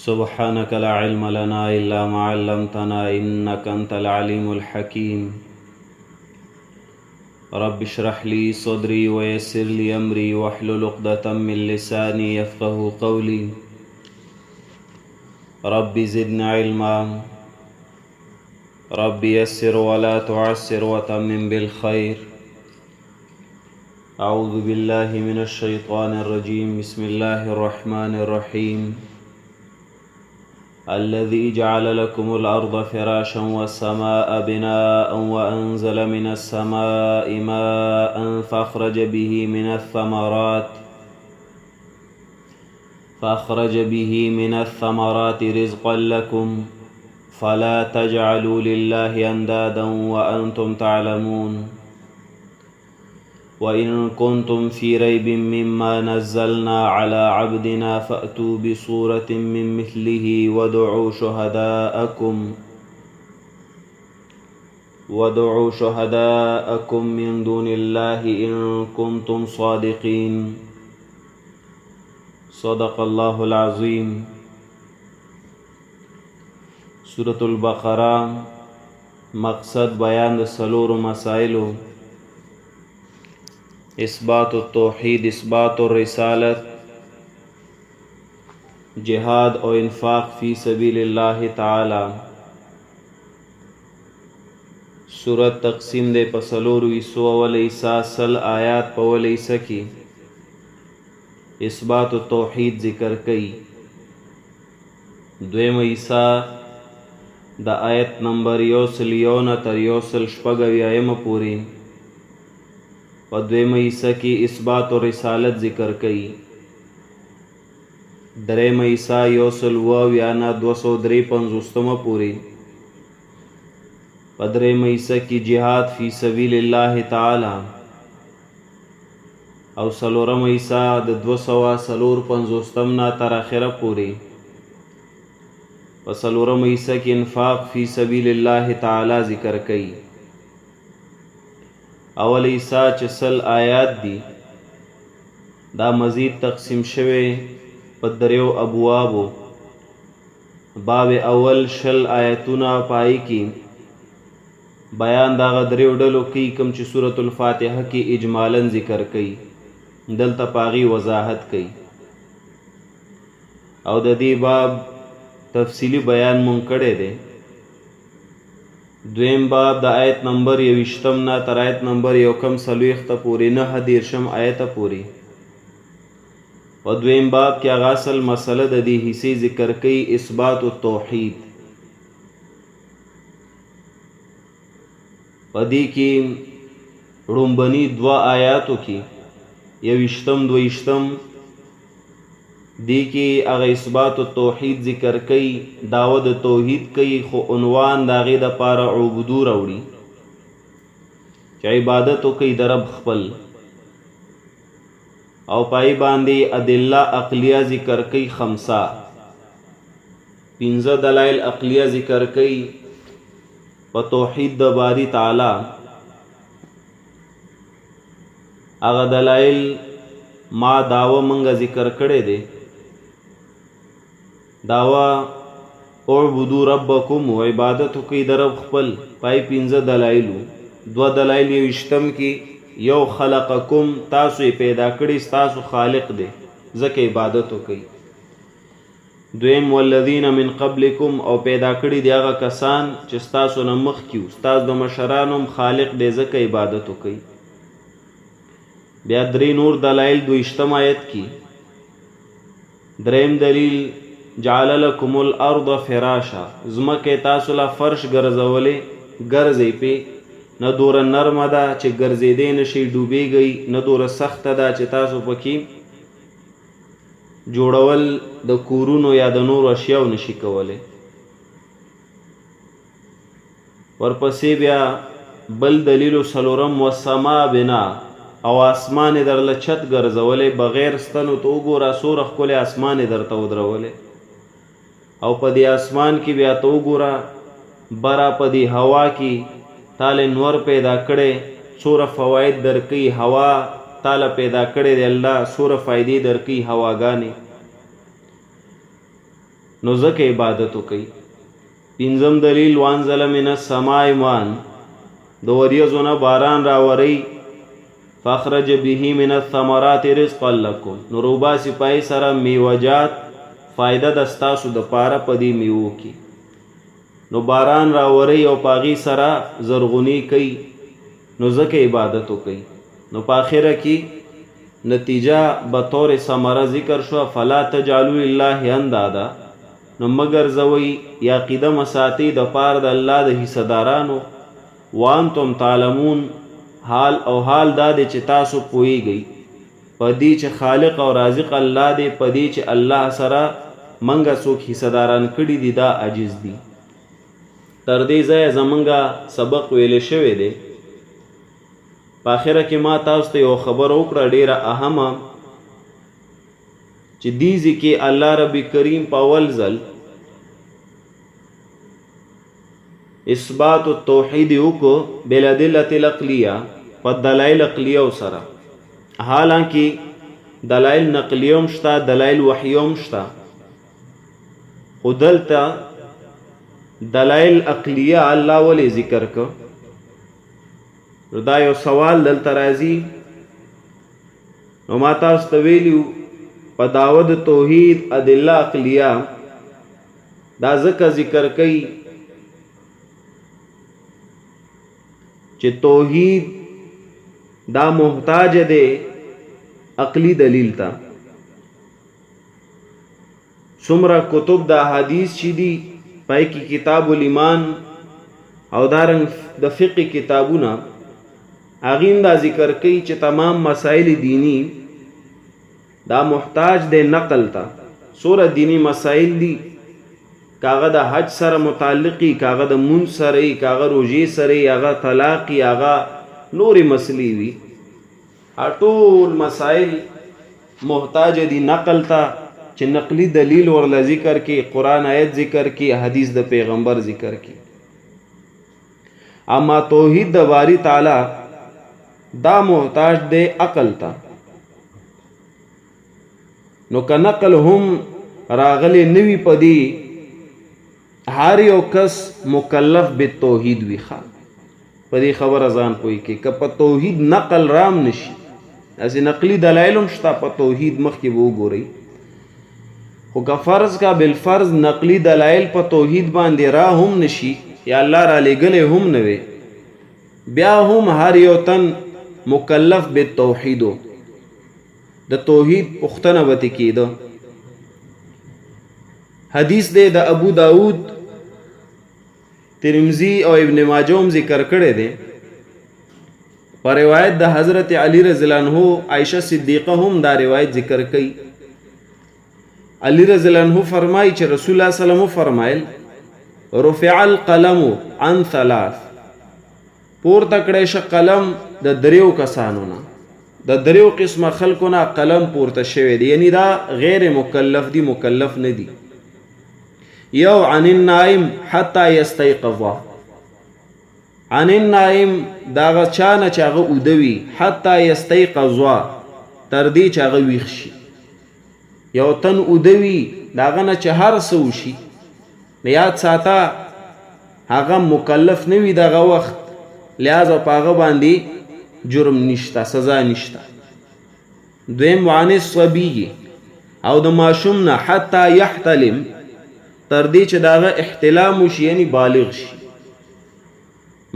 سبحانك لا علم لنا إلا ما علمتنا إنك أنت العليم الحكيم. رب اشرح لي صدري ويسر لي أمري واحلل عقدة من لساني يفقه قولي. رب زدنا علما، رب يسر ولا تعسر وتمم بالخير. أعوذ بالله من الشيطان الرجيم. بسم الله الرحمن الرحيم. الذي جعل لكم الأرض فراشا والسماء بناء وأنزل من السماء ماء فأخرج به من الثمرات رزقا لكم فلا تجعلوا لله أندادا وأنتم تعلمون. وإن كنتم في ريب مما نزلنا على عبدنا فأتوا بصورة من مثله وادعوا شهداءكم من دون الله إن كنتم صادقين. صدق الله العظيم. سورة البقرة مقصد بیان د څلورو مسائلو: اثبات التوحید، اثبات الرسالت، جهاد او انفاق فی سبیل الله تعالی. سورت تقسیم دے په څلورو حصو. اول حصہ سل آیات په اول حصہ کې اثبات التوحید ذکر کئی. دویم حصہ د آیت نمبر 101 تر 196 پوری و دویم حصہ کی اثبات و رسالت ذکر کئی. دریم حصہ 190 253 پوری و دریم حصہ کی جہاد فی سبیل اللہ تعالی او سلورم حصہ د 254 تر آخره پوری و سلورم حصہ کی انفاق فی سبیل اللہ تعالی ذکر کئی. اول حصہ چې سل آیات دی دا مزید تقسیم شوه په دریو ابوابو. باب اول شل آیتونه پای کې بیان دا دریو ډلو کې کوم چې سورۃ الفاتحه کې اجمالاً ذکر کړي، دلته پاغي وضاحت کړي او د دې باب تفصیلی بیان مونږ کړی دی. دویم باب د آیت نمبر 20 نه تر آیت نمبر 140 پورې 9 آیت پوری و دویم باب کې هغه اصل مسله د دې حصے ذکر کوي، اثبات التوحید. پدې کې رومبني دوا آیاتو کې 20 دی کې هغه اثبات التوحید ذکر کوي، دعوت توحید کوي، خو عنوان د هغې دپاره عبودو راوړي چې عبادت وکړي د رب خپل، او پای باندې ادله عقلیه ذکر کوي. 5 دلایل عقلیه ذکر کوي په توحید د باری تعالی. هغه دلایل ما داوه منګه ذکر کړی دی. داوا اعبدوا ربکم و عبادت کوي د رب خپل. پای 5 دلایلو. 2 دلایل 20 کې یو خلقکم، تاسو پیدا کړی، تاسو خالق دی ځکه عبادت کوي. دویم والذین من قبلکم، او پیدا کړی دی هغه کسان چې تاسو نه مخکې، تاسو د مشرانم خالق دی ځکه عبادت کوي. بیا 3 نور دلایل 20 آیت کې. دریم دلیل جعل لكم الارض فراشا، زمکه تاسو لا فرش ګرځولې، ګرځي په نه دوره نرمه ده چې ګرځېدې نشي، ډوبېږي، نه دوره سخته ده چې تاسو پکې جوړول د کورونو یا د نورو اشیاو نشي کولی. ورپسې بیا بل دلیل څلورم والسما بنا، او اسمان در لچت ګرځولې بغیر ستنو ته وګوره څومره ښکلی اسمان درته ودرولې، او په دې اسمان کې بیا ته وګوره برا په دې هوا کې تاله نور پیدا کړي، څومره فواید درکوي. هوا تاله پیدا کړی دی الله، څومره فایدې درکوي هواګانې. نو ځکه عبادت وکړي. پنځم دلیل وانزل من السماء ماء، د وریځو نه باران راوري، فاخرج به من الثمرات رزقا لكم، نو روباسي پای سره میوجات فائدہ د ستاسو د پاره پدی میوو کی. نو باران راوري او پاغي سره زرغونی کوي، نو ځکه عبادت وکړي. نو په اخره کې نتیجه به طور ثمره ذکر شو، فلا تجعلوا لله اندادا، نو مگر زوی یا عقیده مساتی د پاره د الله د حصدارانو، وانتم تعلمون، حال دا دی چې تاسو پوهیږئ پدی چې خالق او رازق الله دی، پدی چې الله سره منګه څوک حصداران کړي دي دا عاجز دي. تر دې ځایه زمونږه سبق ویل شوی دی. په آخره کې ما تاسو ته یو خبر وکړه ډیره اهمه، چې دیزی کې الله رب کریم په اول ځل اثبات التوحید وکړو بالادله العقلیه، په دلایل عقلیه سره. حالانکه دلایل نقلیه هم شته، دلایل وحیه هم شته، خو دلته دلایل عقلیه الله ولې ذکر کو؟ دا یو سوال دلته راځي. نو ما تاسو ته ویلیو په دعوت توحید ادله عقلیه دا ځکه ذکر کوي چې توحید دا محتاج دی عقلی دلیل ته. څومره کتب د حدیث چې دي پای کې کتاب الایمان او دارنګ د فقه کتابونه هغې دا ذکر کوي چې تمام مسائل دینی دا محتاج دی نقل ته. سوره دینی مسائل دي، کاغه د حج سره متعلقي، کاغه د مون سره، کاغه روژې سره، هغه طلاقي، هغه نورې مسلې وي، ټول مسائل محتاج دي نقل ته، چې نقلی دلیل ورله ذکر کی، قرآن آیت ذکر کی، حدیث د پیغمبر ذکر کی. اما توحید د باری تعالی دا محتاج دی عقل ته. نو که نقل هم راغلی نوی پدی، هر یو کس مکلف بالتوحید وی خواه پدی خبر ازان پوئی که په توحید نقل رام نشي، اسی نقلی دلائلم شتا په توحید مخ کی وہ گو رہی. خو که فرض کا بالفرض نقلی دلائل په توحید باندې را هم نشي، یا الله را لګلې هم نوي، بیا هم هر یو تن مکلف بالتوحیدو د توحید پختنه وتی کیدو. حدیث دے د ابو داود، ترمذی او ابن ماجه هم ذکر کړی دی. پر روایت د حضرت علی رضی الله عنه، عائشہ صدیقہ هم دا روایت ذکر کړي. علی رضی الله عنه فرمایي چې رسول الله صلی الله علیه وسلم فرمایل رفع القلم عن ثلاث، پور تکړه ش قلم د دریو کسانو نه، د دریو قسمه خلکو نه قلم پورته شوی دی، یعنی دا غیر مکلف دی، مکلف نه دی. یو عن النائم حتی یستيقظ، عن النائم دا غچانه چې هغه اودوي، حتی یستيقظ تر دې چې هغه ویښ شي. یو تن اودوي داغه نه چې هر څه وشي، یاد ساته هغه مکلف نه وي دغه وخت، لہذا په هغه باندې جرم نشته، سزا نشته. دویم وعن الصبي، او د ماشوم نه حتی یحتلم تر دې چې داغه احتلام وشي، یعنی بالغ شي.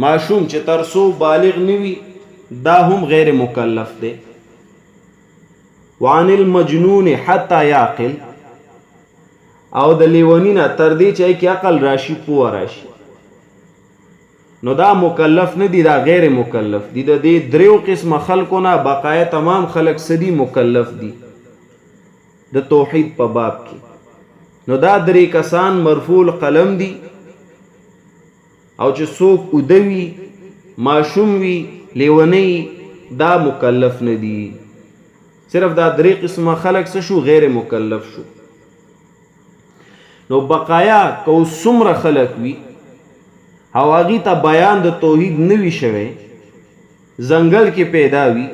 ماشوم چې تر څو بالغ نوي دا هم غیر مکلف دی. وعن المجنون حتی یعقل، او د لیونی نه تر دې چې کې عقل راشي، پوه راشي، نو دا مکلف نه دی، دا غیر مکلف دی. د دې دریو قسمه خلکو نه بقایا تمام خلق سدي مکلف دی د توحید په باب کې. نو دا درې کسان مرفوع القلم دی، او چې څوک ودوي، ماشوم وي، لیونی، دا مکلف نه دی. صرف دا درې قسمه خلق څه شو؟ غیر مکلف شو. نو بقایا کو څومره خلق وي او هغې ته بیان د توحید نوي شوی، ځنګل کې پیدا وي،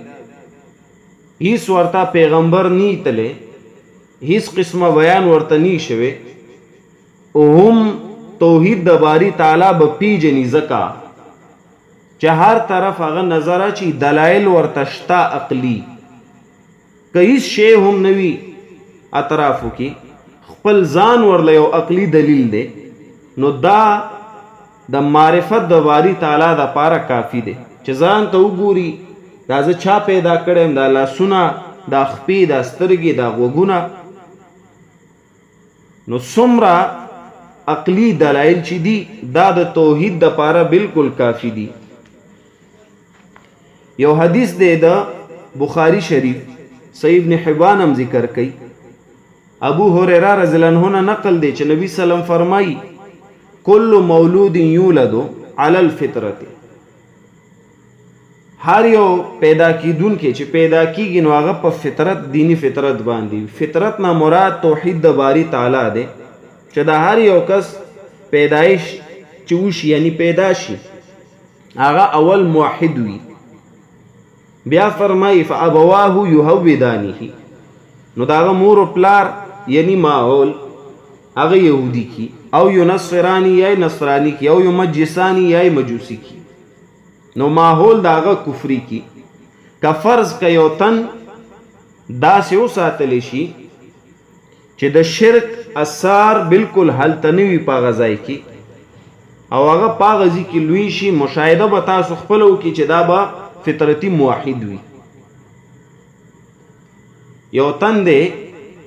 هیڅ ورته پیغمبر نی تله، هیڅ قسمه بیان ورته نی شوی، هم توحید د باری تعالی به پیجنی زکا چې هر طرف هغه نظر اچي دلایل ورتشتا عقلی کایس شی هم نوی اطرافو کې خپل ځان ورله یو عقلی دلیل دی نو دا د معرفت د باری تعالی د پاره کافی دی چې ځان ته وګوري دا زه چا پیدا کړم دا لاسونه دا خپې دا سترګې دا غوږونه نو څومره عقلی دلائل چې دي دا د توحید د پاره بالکل کافی دي. یو حدیث دی د بخاری شریف صحیح ابن حبان هم ذکر کړي ابو هريره رضی الله عنه نقل دی چې نبی سلام فرمایي کل مولود یولد علی الفطرة هر یو پیدا کیدون کې چې پیدا کیږي نو هغه په فطرت دینی فطرت باندې فطرت نه مراد توحید د باری تعالی دی چې دا هر یو کس پیدایش چوش یعنی پیدا شي هغه اول موحد وي بیا فرمایي فابواه یهودانه نو دا مور او پلار یعنی ماحول هغه يهودي کی او ینصرانی یا نصرانی کی او مجوسانی یا مجوسی کی نو ماحول داغه کفری کی کا فرض کيو تن دا سيو ساتل شي چې د شرک اثر بالکل حل تنوي پاغزای کی او هغه پاغزي کی لوی شي مشاهده به تاسو خپلو کی چې دا با فطرتي موحد وي یو تن دی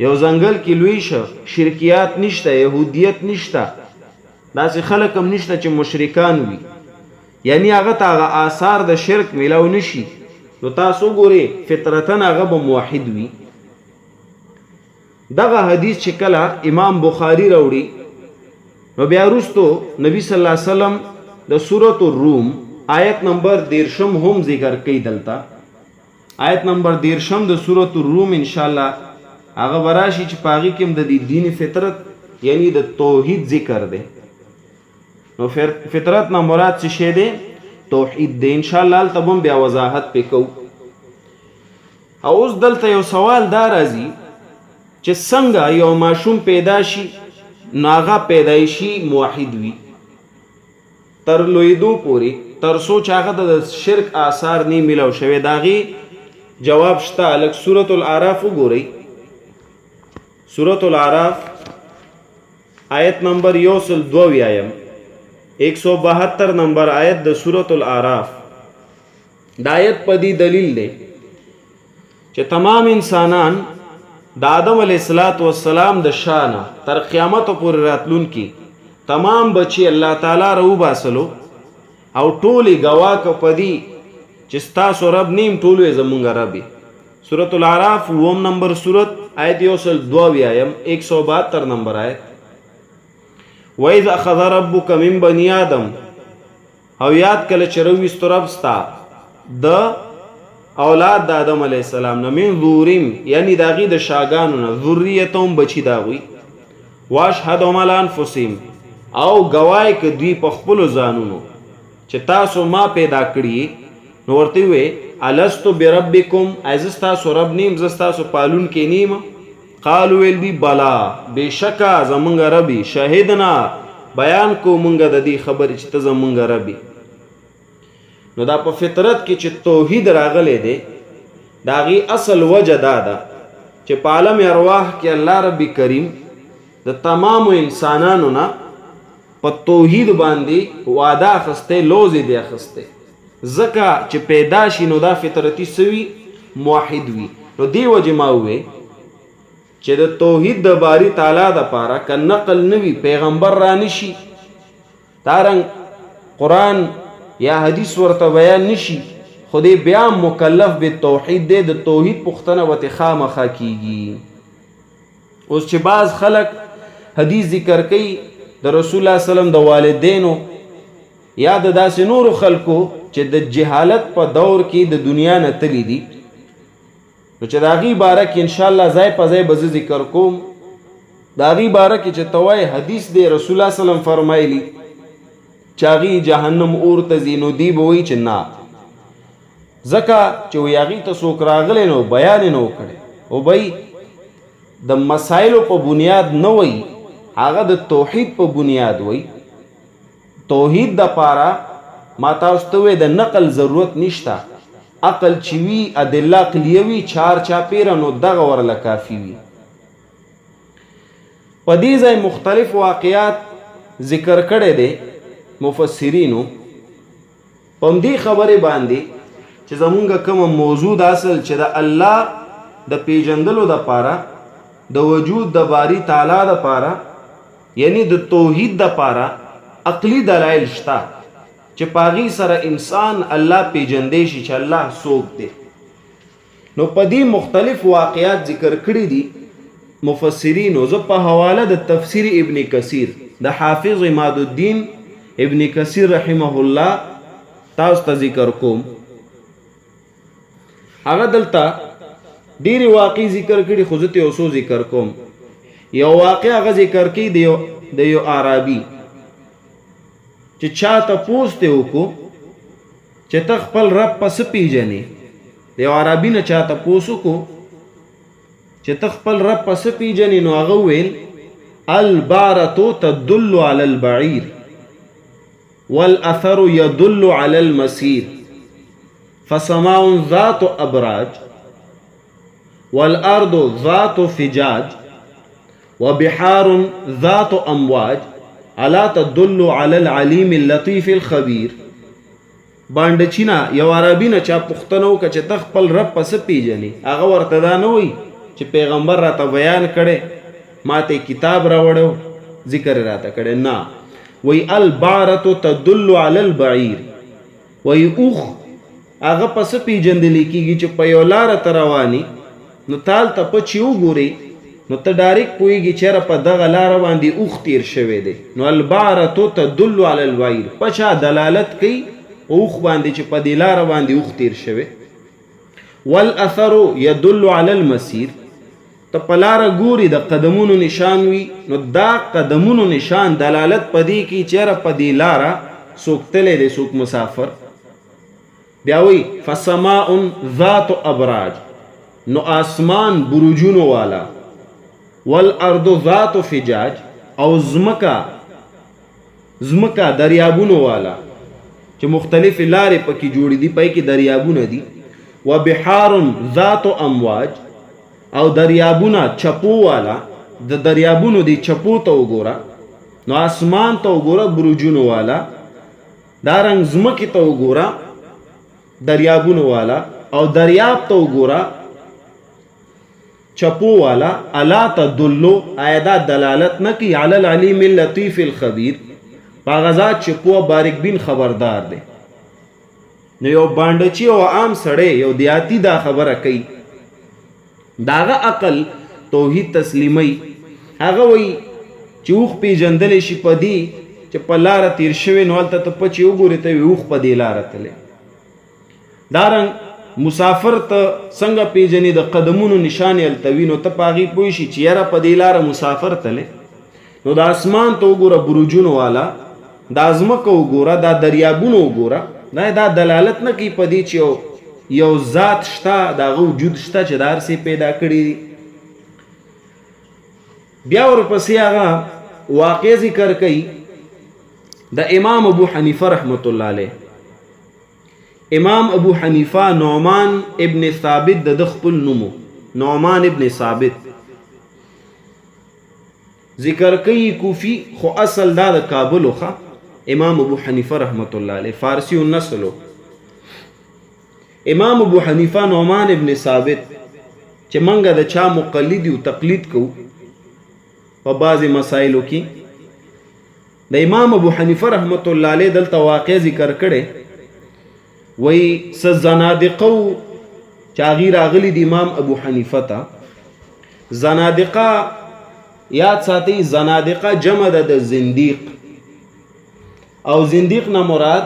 یو ځنګل کې لوی شه شرکیات نشته يهودیت نشته داسې خلک هم نشته چې مشرکان وي یعنی هغه ته آثار د شرک ملاو نشي نو تاسو ګوري فطرتن هغه به موحد وي دغه حدیث چې کله امام بخاری راوړي نو بیا وروستو نبی صلی الله علیه وسلم د سورۃ الروم آیت نمبر 13 هم ذکر کوي دلته آیت نمبر 13 د سورۃ الروم ان شاء الله هغه وراشي چې پاغي کې د دین فطرت یعنی د توحید ذکر دی نو فطرت نه مراد څه شی دی توحید دی ان شاء الله تبم بیا وضاحت پکو او اوس دلته یو سوال دا راځي چې څنګه یو ماشوم پیدا شي ناغه پیدایشي موحد وي تر لویدو پوری تر سوچ هغه د شرک آثار نه ملو شوی داغي جواب شته الک سورۃ الاعراف وګورئ سورۃ الاعراف آیت نمبر 102 آیم 172 نمبر آیت د سورۃ الاعراف د آیت په دی دلیل دی چې تمام انسانان د آدم علیه السلام د شانه تر قیامت پورې راتلون کی تمام بچي الله تعالی رو باسلو او ټولي گوا کو پدی چې تاسو رب نیم ټولو زمونږ ربي سورۃ الاعراف ووم نمبر سورۃ آیت 102 آیم 172 نمبر آیت وَإِذْ أَخَذَ رَبُّكَ مِنْ بَنِي آدَمَ او یاد کله چروي سترب ستا د اولاد د آدم علیه السلام نه من ذوریم یعنی داغي د شاګانو نه ذریتهم بچی داوي واشهدهم علی انفسهم او گواہی ک دوی په خپل ځانونو چې تاسو ما پیدا کړی نو ورته وي الستو بربکم ازستا سو رب نیم زستا سو پالون کې نیم قالوا ول دی بلا بشکا زمونږ ربي شهیدنا بیان کو مونږ د دې خبر چې ته زمونږ ربي نو دا په فطرت کې چې توحید راغلی دی داغي اصل وجه دا ده چې په عالم ارواح کې الله رب کریم د تمام انسانانو نه په توحید باندې وعده اخسته لوزي دی اخسته زکه چې پیدا شي نو دا فطرتي سوي موحد وي نو دی وجه ما وې چې د توحید د باری تعالی د پاره ک نقل نوي پیغمبر را نشي تارنګ قران یا حدیث ورته بیان نشي خودی بیا مکلف به توحید دی د توحید پختنه وته خامخا کیږي اوس چې بعض خلق حدیث ذکر کوي د رسول الله سلام د والدینو یا د داسې نور خلکو چې د جهالت په دور کې د دنیا نه تللی دي نو چې داغي بارک ان شاء الله ځای په ځای به ذکر کوم داغي بارک چې توای حدیث دی رسول الله سلام فرمایلی چاغي جهنم اور تزینو دی بوئی چې نا زکا چې ویاغي ته څوک راغلی نو بیان نه وکړي او بای د مسائلو په بنیاد نه وای هغه د توحید په بنیاد وای. توحید د پاره ما تاسو ته د نقل ضرورت نشته، عقل چې وي ادله عقلیه وي چار چاپیره نو دغه ورله کافي وي. په دې ځای مختلف واقعات ذکر کړی دی مفسرینو په دې خبرې باندې چې زمونږ کوم موضوع د اصل چې د الله د پیژندلو د پاره د وجود د باری تعالی د پاره یعنی د توحید د پاره عقلی دلایل شته چې پاغي سره انسان الله پیژندې شي چې الله څوک دی. نو په دې مختلف واقعات ذکر کړی دي مفسرینو. زه په حواله د تفسیر ابن کثیر د حافظ عماد الدین ابن کثیر رحمه الله تاسو ته ذکر کوم. هغه دلته ډېری واقع ذکر کړي خو زه ته اوسو ذکر کوم. یو واقع هغه ذکر کړي د یو عربي چې چا ته پوښتنه وکړو چې ته خپل رب پس پیژنې. د یو عربي نه چا ته پوښتنه چې ته خپل رب پس پیژنې نو هغه ویل البارة تدل على البعير والاثر يدل على المسير فسماء ذات ابراج والارض ذات فجاج وبحار ذات امواج الا تدل على العليم اللطيف الخبير. باندې چینا یو عربي نه چا پښتنو ک چې تخپل رب پس پیژنې هغه ورته دا نه وای چې پیغمبر راته بیان کړي ماته کتاب راوړو ذکر راته کړي نه وای البارة تدل على البعير وای اوخ هغه پس پیژندل کیږي چې په یو لار تر رواني نو تال ته په چیو ګوري نو ته ډایرک پويږي چې را په دغه لار باندې اوخ تیر شوی دی. نو البارة تدل على البعير پچا دلالت کوي اوخ باندې چې په دې لار باندې اوخ تیر شوی. والاثر يدل على المسير ته په لار ګوري د قدمونو نشان وي نو دا قدمونو نشان دلالت پدې کی چې را په دې لار څوک تللی دی څوک مسافر. بیا وی فسماء ذات ابراج نو آسمان برجونو والا والارض ذات فجاج او زمکا دریابونو والا چې مختلف لارې پکې جوړې دي پای کې دریابونه دي. وبحار ذات امواج او دریابونه چپو والا د دریابونو دی چپو ته وګوره نو اسمان ته وګوره برجونو والا دارنګ زمکې ته وګوره دریابونو والا او دریاب ته وګوره چپو والا. الا تدلو آیدا دلالت نه کی علی العلیم اللطیف الخبیر باغذات چې په باریک بین خبردار دی. نو یو باندچی او عام سړی یو دیاتی دا خبره کوي داغه عقل توحید تسلیمي هغه وای چې اوخ پیجندل شي پدی چې په لار تیر شوی نو الته ته پچ یو ګوري ته اوخ په دی لار تله. دارنګ مسافر ته څنګه پیجنې د قدمونو نشان التوی نو ته پاغي پوي شي چې یاره په دی لار مسافر تله. نو د اسمان ته وګوره برجونو والا د ازمکه وګوره د دریابونو وګوره دا دلالت نه کوي پدی چې یو ذات شته دغه وجود شته چې دار سي پیدا کړی. بیا ورپسې هغه واقع ذکر کوي د امام ابو حنیفه رحمت الله علیه. امام ابو حنیفه نعمان ابن ثابت د خپل نومو نعمان ابن ثابت ذکر کوي کوفی خو اصل دا د کابل خو امام ابو حنیفه رحمت الله علیه فارسی النسلو. امام ابو حنیفه نعمان ابن ثابت چې منګه د چا مقلد او تقلید کو په بعضی مسائلو کې د امام ابو حنیفه رحمت الله علیه دلته واقع ذکر کړي وای س زنادقه چاغیر اغلی د امام ابو حنیفه ته زنادقه یاد ساتي. زنادقه جمع د زنديق او زنديق نه مراد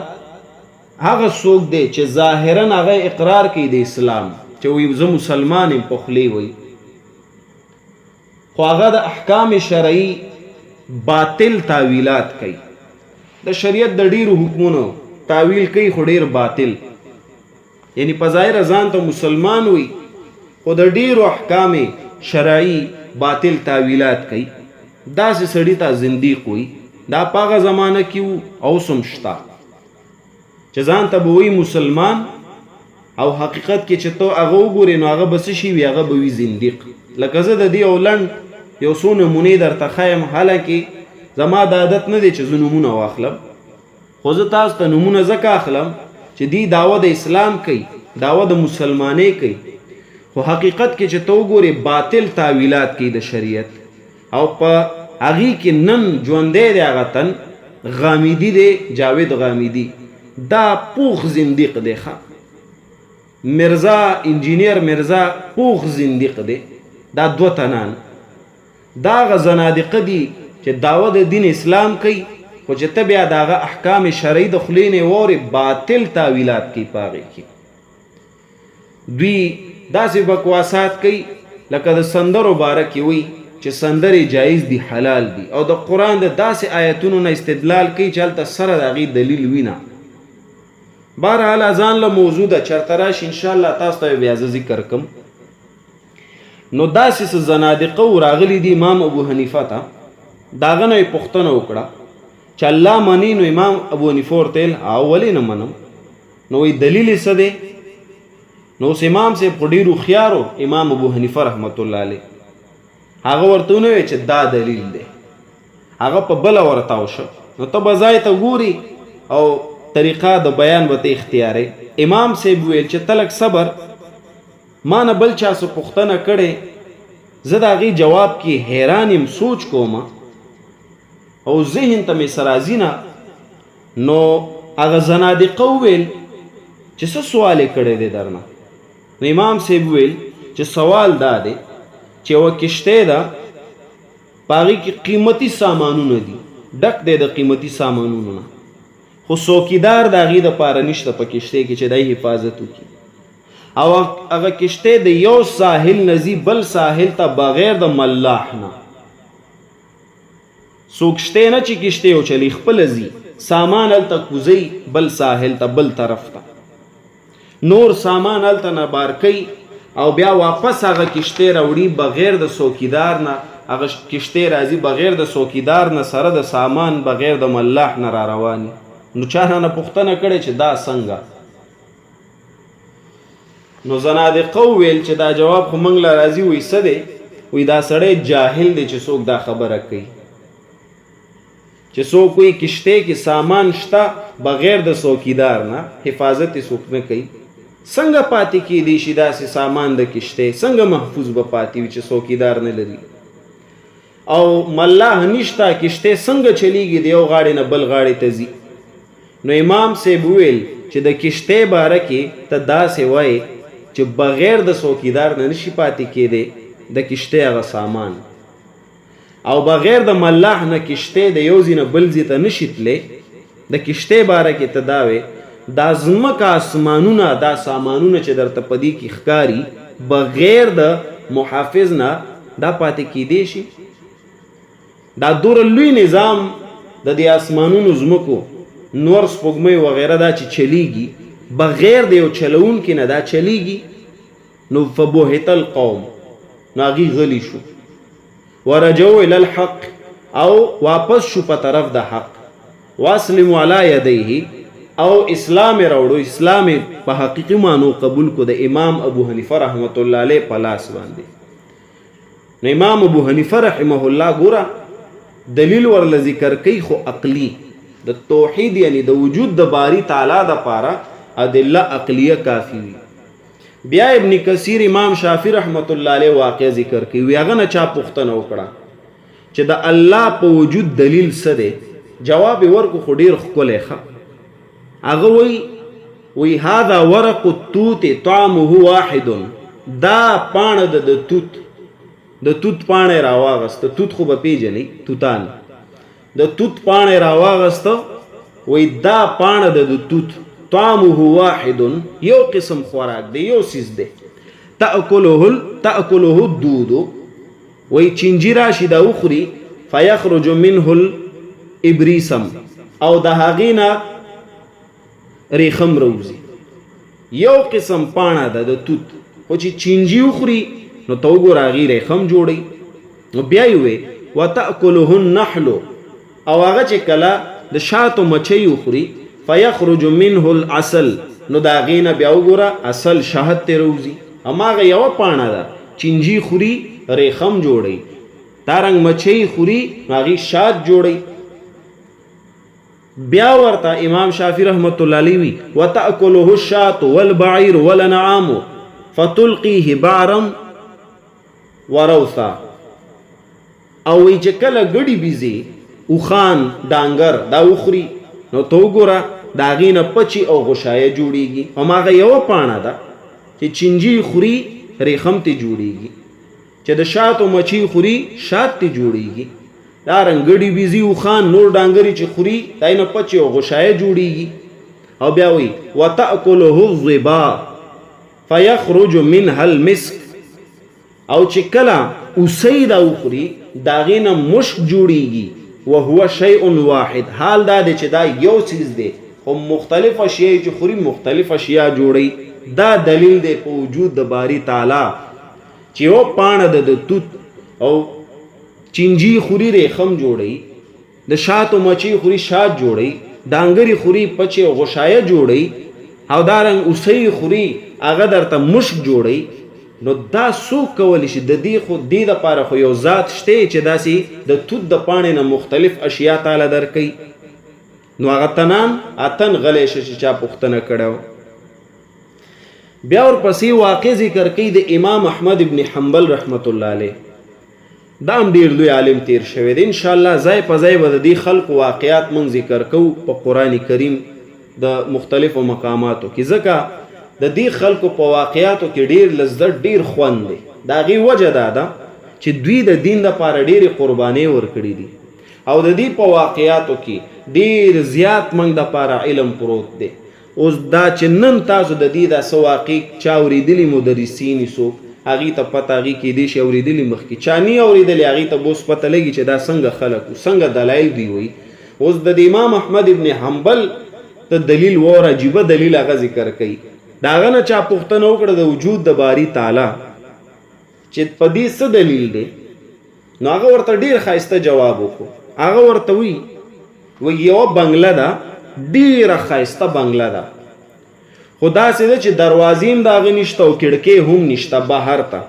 هغه څوک دی چې ظاهرا هغه اقرار کوي د اسلام چې وي زه مسلمان یم په خلی وي خو هغه د احکام شرعي باطل تعویلات کوي. د شریعت د ډیرو حکمونو تعویل کوي خو ډیر باطل یعنی په ظاهر ځان ته مسلمان وي خو د ډیرو احکام شرعي باطل تعویلات کوي. داسې سړي ته زندیق وي. دا په هغه زمانه کې وو او اوس هم شته چې ځان ته به وایي مسلمان او حقیقت کې چې ته هغه وګورې نو هغه به څه شي وي؟ هغه به وي زندیق. لکه زه د دې یو لنډ یو څو نمونې درته ښیم، حالانکې زما د عادت نه دی چې زه نومونه واخلم، خو زه تاسو ته نومونه ځکه اخلم چې دی دعوه د اسلام کوي، دعوه د مسلمانۍ کوي، خو حقیقت کې چې ته وګورې باطل تعویلات کوي د شریعت، او په هغې کې نن ژوندی دی هغه تن غامیدي دی، جاوید غامیدي، دا پوخ زندیق دی. مرزا انجینیر مرزا پوخ زندیق دی. دا دو تنان دا هغه زنادقه دي چې دعوه د دین اسلام کوي، خو چې ته بیا د هغه احکام شرعي د خولې نه واورې باطل تعویلات کوي. په هغې کې دوی داسې بکواسات کوي لکه د سندرو باره کې وایي چې سندرې جایز دي، حلال دي، او د قرآن د داسې آیتونو نه استدلال کوي چې هلته سره د هغې دلیل وینه. بهرحال ځان له موضوع ده، چېرته راشي انشاءالله تاسو ته بیا زه ذکر کړم. نو داسې څه زنادقه راغلي دي امام ابو حنیفه ته، د هغه نه یې پوښتنه وکړه چې الله مني؟ نو امام ابو حنیفه ورته ویل ولې نه منم؟ نو وایي دلیل یې څه دی؟ نو اوس امام صاحب خو ډېر هوښیار و، امام ابو حنیفه رحمت الله علیه، هغه ورته ونه ویل چې دا دلیل دی، هغه په بله ورتاو شو. نو ته به ځای ته ګوري او طریقه د بیان به ته اختیارې. امام صاحب ویل چې ته لږ صبر، ما نه بل چا څه پوښتنه کړې، زه د هغې جواب کې حیران یم، سوچ کوم او ذهن ته مې څه راځي نه. نو هغه زنادقه وویل چې څه سوال یې کړی دی درنه؟ نو امام صاحب ویل چې سوال دا دی چې یوه کشتۍ ده، په هغې کې قیمتي سامانونه دي، ډک دی د قیمتي سامانونو نه، خو څوکیدار د هغې دپاره نشته په کشتۍ کې چې دی حفاظت وکړي، او هغه کشتۍ د یو ساحل نه ځي بل ساحل ته بغیر د ملاح نه. څوک شته نه چې کشتۍ وچلي، خپله ځي، سامان هلته کوزوي بل ساحل ته، بل طرف ته، نور سامان هلته نه بار کوي او بیا واپس هغه کشتۍ راوړي بغیر د څوکیدار نه. هغه کشتۍ راځي بغیر د څوکیدار نه، سره د سامان بغیر د ملاح نه را رواني. نو چا نه پوښتنه کړې چې دا څنګه؟ نو زنادقه وویل چې دا جواب خو موږ له راځي. وایي څه دی؟ وایي دا سړی جاهل دی چې څوک دا خبره کوي، چې څوک وایي کشتۍ کې سامان شته بغیر د څوکیدار نه، حفاظت یې څوک نه کوي. څنګه پاتې کیدی شي داسې سامان د کشتۍ؟ څنګه محفوظ به پاتې وي چې څوکیدار نه لري؟ او ملاح نشته، کشتۍ څنګه چلیږي د یو غاړې نه بل غاړې ته ځي؟ نو امام صاحب وویل چې د کشتۍ باره کې ته داسې وایې چې بغیر د څوکیدار نه نشي پاتې کېدی د کشتۍ هغه سامان، او بغیر د ملاح نه کشتۍ د یو ځای نه بل ځای ته نشي تللی. د کشتۍ باره کې ته دا وایې دا ځمکه اسمانونه، دا سامانونه چې درته په دې کې ښکاري بغیر د محافظ نه دا پاتې کېدی شي؟ دا دوره لوی نظام د دې اسمانونو، ځمکو، نور سپوږمۍ وغیره دا چې چلیږي بغیر د یو چلونکي نه دا چلیږي. نو فبهت القوم، نو هغوی غلی شو، ورجعوا الی الحق، او واپس شو په طرف د حق، واسلموا علی یدیه، او اسلام راوړو، اسلام په حقیقي معنو قبول کو د امام ابو حنیفه رحمت الله علیه په لاس باندې. نو امام ابو حنیفه رحمه الله ګوره دلیل ورله ذکر کوي، خو عقلی د توحید یعنی د وجود د باری تعالی د پاره ادله عقلیه کافی وي. بیا ابن کثیر امام شافعی رحمت الله علیه واقع ذکر کوي، وی هغه نه چا پوښتنه وکړه چې د الله په وجود دلیل څه دی؟ جواب ورکو خو ډیر ښکلی ښه. هغه وی هذا ورق التوت طعمه واحد، دا پاڼه د توت، د توت پاڼه راواغسته، توت خو به پیژنئ، توتان، د توت پاڼه راواغسته، وی دا پاڼه د توت، طعمه واحد، یو قسم خوراک دی، یو سیز دی، تأکله الدود، وی چنجی راشي دا اخری، فیخرج منه الابریسم، او د هغې نه ریخم روزي. یو قسم پاڼه ده د توت، خو چې چینجي وخوري نو ته وګوره هغې ریخم جوړوي. نو بیا یې وی وتأكله النحل او هغه چې کله د شاتو مچۍ وخوري فیخرج منه العسل نو دا غینه بیا وګوره اصل شهد ته روزي هماغه یو پاڼه ده چینجی خوري ریخم جوړي دارنګ مچۍ خوري هغه شات جوړي بیا ورته امام شافعی رحمت الله علیه وی وتأكله الشاة والبعير والانعام فتلقيه بعرا وروثا او وی چې کله ګډي بيزي او خان ډانګر دا وخوري نو تو ګوره دا غینه پچی او غشایه جوړیږي هماغه یو پاڼه ده چې چینجی خوري ریخم ته جوړیږي چې د شاتو مچی خوري شات ته جوړیږي دا رنګړی بيزي او خان نور ډانګري چې خوري داینه پچی او غشایه جوړیږي او بیا وی وتأكله الظبا فيخرج منها المسك او چې کله اوسید او خوري داغینه مشک جوړیږي وهو شيء واحد حال دا دی چې دا یو چیز دی خو مختلف اشیاء چې خوري مختلف اشیاء جوړي دا دلیل دی په وجود د باری تعالی چې یو پاڼه د توت او چینجی خوري ریخم جوړي د شاتو مچی خوري شات جوړي ډانګري خوري پچې او غشایه جوړي او دارنګ اوسې خوري هغه درته مشک جوړي نو دا څوک کولی شي د دې خو دې دپاره خو یو ذات شته چې داسې د توت د پاڼې نه مختلف اشیا تعالی درکوي نو هغه تنان اتن غلی شه چې چا پوښتنه کړی بیا ورپسې واقع ذکر کوي د امام احمد ابن حنبل رحمت الله علیه دا هم ډېر لوی عالم تیر شوی دی انشاءالله ځای په ځای به د دې خلقو واقعات موږ ذکر کوو په قرآن کریم د مختلفو مقاماتو کې ځکه د دې خلکو په واقعاتو کې ډیر لذت ډیر خوند دی د هغې وجه دا ده چې دوی د دین دپاره ډېرې قربانۍ ورکړي دي او د دې په واقعاتو کې ډیر زیات موږ دپاره علم پروت دی اوس دا چې نن تاسو د دې دا څه واقع چا اورېدلي مدرسین څوک هغې ته پته هغې کیدای شي اورېدلي مخکې چا نه اورېدلي هغې ته به اوس پته لګي چې دا څنګه خلک و څنګه دلایل دوی وایي اوس د امام احمد ابن حنبل ته دلیل وور عجیبه دلیل هغه ذکر کوي د هغه نه چا پوښتنه وکړه د وجود د باری تعالی چې په دې څه دلیل دی نو هغه ورته ډېر ښایسته جواب وکړو هغه ورته وی یوه بنګله ده ډېره ښایسته بنګله ده خو داسې ده چې دروازې هم د هغه نشته او کړکۍ هم نشته بهر ته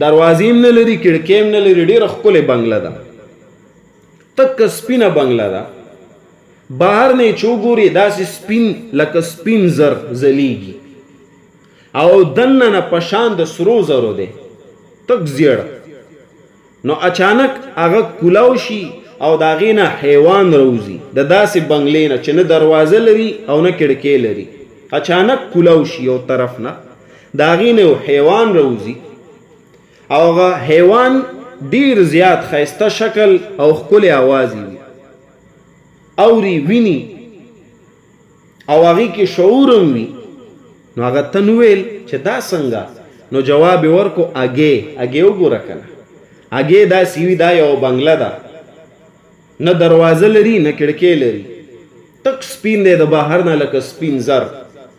دروازې هم نه لري کړکۍ هم نه لري ډېره ښکلې بنګله ده تکه سپینه بنګله ده بهر نه چې وګورې داسې سپین لکه سپین زر ځلیږي او دننه نه په شان د سرو زرو دی تک زیړ نو اچانک هغه کولاو شي او د هغې نه حیوان روزي د داسې بنګلې نه چې نه دروازه لري او نه کړکۍ لري اچانک کولاو شي یو طرف نه د هغې نه یو حیوان روزي او هغه حیوان ډیر زیات ښایسته شکل او ښکلې اواز وي اوري ویني او هغې کې شعور هم وي نو هغه تن وویل چې دا څنګه نو جواب یې ورکو اګې وګوره که نه اګې داسې وي دا یو بنګله ده نه دروازه لري نه کړکۍ لري تک سپین دی د بهر نه لکه سپین زر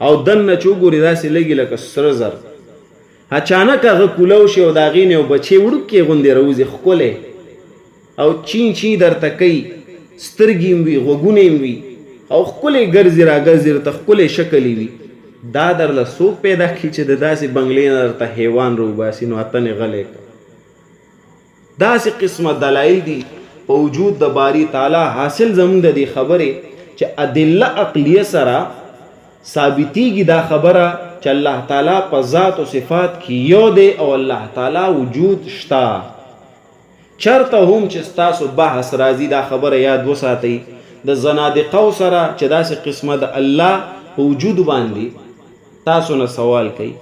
او دننه چې وګورې داسې لګي لکه سره زر اچانک هغه کولاو شي او د هغې نه یو بچی وړوکی غوندې راوځي ښکلی او چین چین درته کوي سترګې هم وي غوږونه هم وي او ښکلی ګرځي راګرځي درته ښکلی شکل وي دا درله څوک پیدا کړي چې د داسې بنګلې نه درته حیوان راوباسي نو اتن یې غلی کړه داسې قسمه دلایل دي په وجود د باری تعالی حاصل زموږ د دې خبرې چې ادله عقلیه سره ثابتېږي دا خبره چې الله تعالی په ذات او صفات کې یو دی او الله تعالی وجود شته چرته هم چې ستاسو بحث راځي دا خبره یاد وساتئ د زنادقو سره چې داسې قسمه د الله په وجود باندې تاسو نه سوال کوي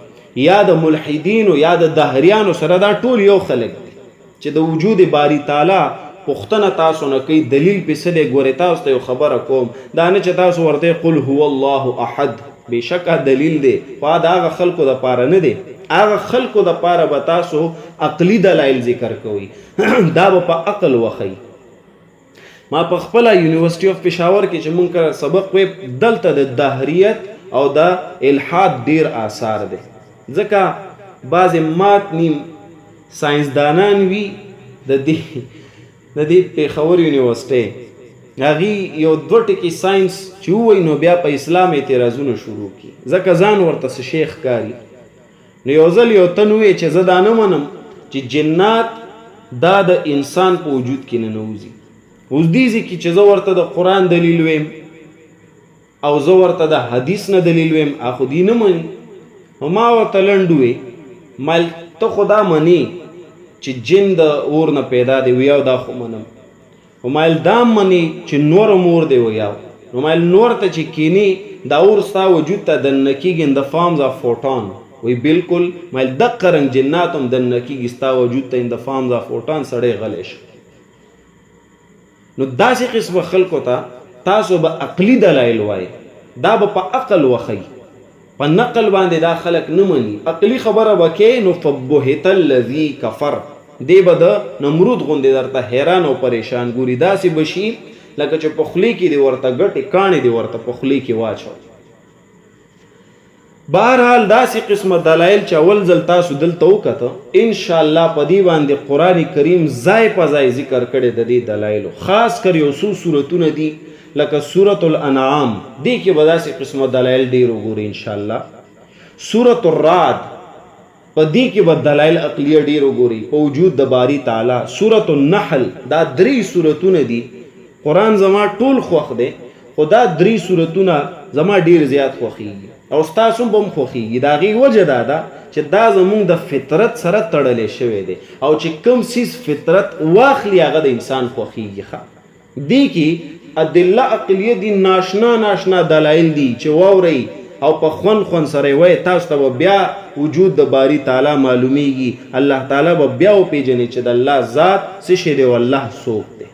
یا د ملحدینو یا د دهریانو سره دا ټول یو خلک دی چې د وجود باری تعالی پوښتنه تاسو نه کوي دلیل پسې دی ګورې تاسو ته یو خبره کوم دا نه چې تاسو ورته قل هو الله احد بېشکه دلیل دی خو د هغه خلکو دپاره نه دی هغه خلکو دپاره به تاسو عقلي دلایل ذکر کوئ دا به په عقل وښئ ما په خپله یونیورسټي اف پېښور کې چې مونږ سبق وی دلته د دهریت او د الحاد ډیر آثار دی ځکه بعضې مات نیم ساینسدانان وي د دې پیښور یونیورسټۍ هغې یو 2 ټکي ساينس چې ووایي نو بیا په اسلام اعتراضونه شروع کړي، ځکه ځان ورته څه شیخ ښکاري. نو یو ځل یو تن ووایي چې زه دا نه منم چې جنات دا د انسان په وجود کې ننوځي. اوس دې ځای کې چې زه ورته د قرآن دلیل ویم او زه ورته د حدیث نه دلیل ویم، خو دې نه مني. نو ما ورته لنډ ووی مال ته خو دا مني چې جن د اور نه پیدا دی ویاو، دا خو منم. نو مایل دا مني چې نور مور دی ویاو. نو مایل نور ته چې کینی دا اور ستا وجود ته دننه کېږي ان د فارمز آف فوټون. وی بالکل مایل دقه رنګ جنات هم دننه کېږي ستا وجود ته ان د فارمز آف فوټون. سړی غلی شو. نو داسې قسمه خلکو ته تاسو به عقلي دلایل وایي، دا به په عقل وخی، په نقل باندې دا خلک نه مني. عقلي خبره به کې نو فبهت الذي کفر، دی به د نمرود غوندې درته حیران او پریشان ګوري. داسې به شي لکه چې په خولې کې دې ورته ګټې کاڼې دې ورته په خولې کې واچو. بهرحال داسې قسمه دلایل چې اول ځل تاسو دلته وکته، انشاءالله په دې باندې قرآن کریم ځای په ځای ذکر کړی د دې دلایلو. خاص کر یو څو سورتونه دي لکه سورة الانعام، دې کې به داسې قسمه دلایل ډېر وګورئ انشاءالله. سورة الرعد په دې کې به دلایل عقلیه ډېر وګورئ په وجود د باری تعالی. سورة النحل دا 3 سورتونه دي. قرآن زما ټول خوښ دی، خو دا 3 سورتونه زما ډېر زیات خوښېږي او ستاسو به هم خوښېږي. د هغې وجه دا ده چې دا زمونږ د فطرت سره تړلی شوی دی او چې کوم څیز فطرت واخلي هغه د انسان خوښېږي. دې کې ادله عقلیه دي، ناشنا دلایل دي چې واورئ او په خوند سره وایي، تاسو ته به بیا وجود د باری تعالی معلومیږي. الله تعالی به بیا وپېژنئ چې د الله ذات څه شی دی او الله څوک دی.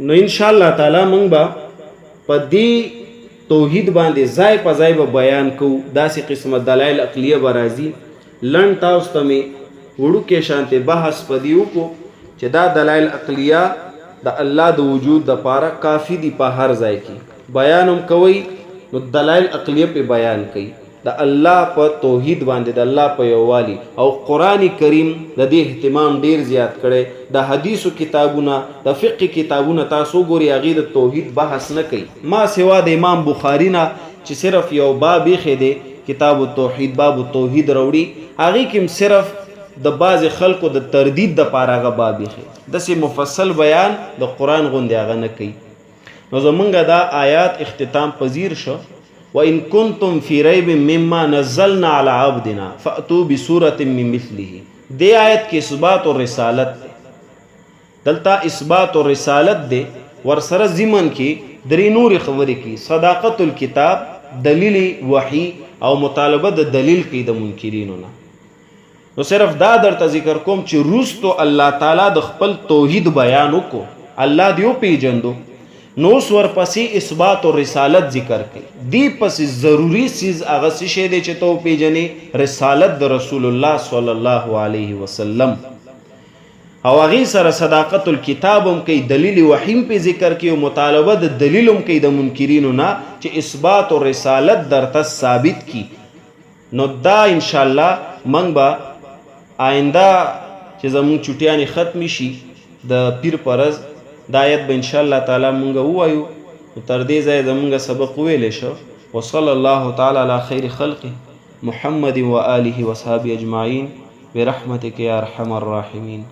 نو انشاءالله تعالی موږ به په دې توحید باندې ځای په ځای به بیان کوو. داسې قسمه دلایل عقلیه به راځي. لنډ تاسو ته مې وړوکی شانتې بحث په دې وکړو چې دا دلایل عقلیه د الله د وجود د پاره کافی دی. په هر ځای کې بیان هم کوي نو دلایل عقلیه په بیان کوي د الله په توحید باندې، د الله په یووالي. او قرآن کریم د دې اهتمام ډیر زیات کړي. د حدیثو کتابونه، د فقه کتابونه تاسو ګوري هغې د توحید بحث نه کوي. ما سوا د امام بخاري نه چې صرف یو باب ایښی دی کتاب التوحید، باب التوحید راوړي، هغې کې هم صرف د بعض خلکو د تردید د پاره هغه باب یې داسې مفصل بیان د قرآن غوندې هغه نه کوي. نو زمونږ دا آیات اختتام پذیر شو. وَإِن كُنتُم فِي رَيْبٍ مِّمَّا نَزَّلْنَا عَلَىٰ عَبْدِنَا فَأْتُوا بِسُورَةٍ مِّن مِّثْلِهِ. دې آیت کې اثبات او رسالت دی. دلته اثبات او رسالت دی، ورسره ضمن کې 3 نورې خبرې کوي: صداقت الکتاب، دلیل وحی او مطالبه د دلیل کوي د منکرینو نه. نو صرف دا درته ذکر کوم چې روستو الله تعالی د خپل توحید بیان وکړو، الله دې وپېژندو، نو اوس ورپسې اثبات او رسالت ذکر کوي. دې پسې ضروري څیز هغه څه شی دی چې ته وپېژنې، رسالت د رسول الله صلی الله علیه وسلم. او هغې سره صداقت الکتاب هم کوي، دلیل وحی هم پې ذکر کوي او مطالبه د دلیل هم کوي د منکرینو نه چې اثبات او رسالت درته ثابت کی. نو دا انشاءالله موږ به آینده چې زمونږ چوټیانې ختمې شي د پیر په ورځ دا آیت به انشاءالله تعالی مونږ ووایو. تر دې ځایه زمونږ سبق ویلی شو. وصلی الله تعالی علی خیر خلقه محمد و آله و صحابه اجمعین برحمتک یا ارحم الراحمین.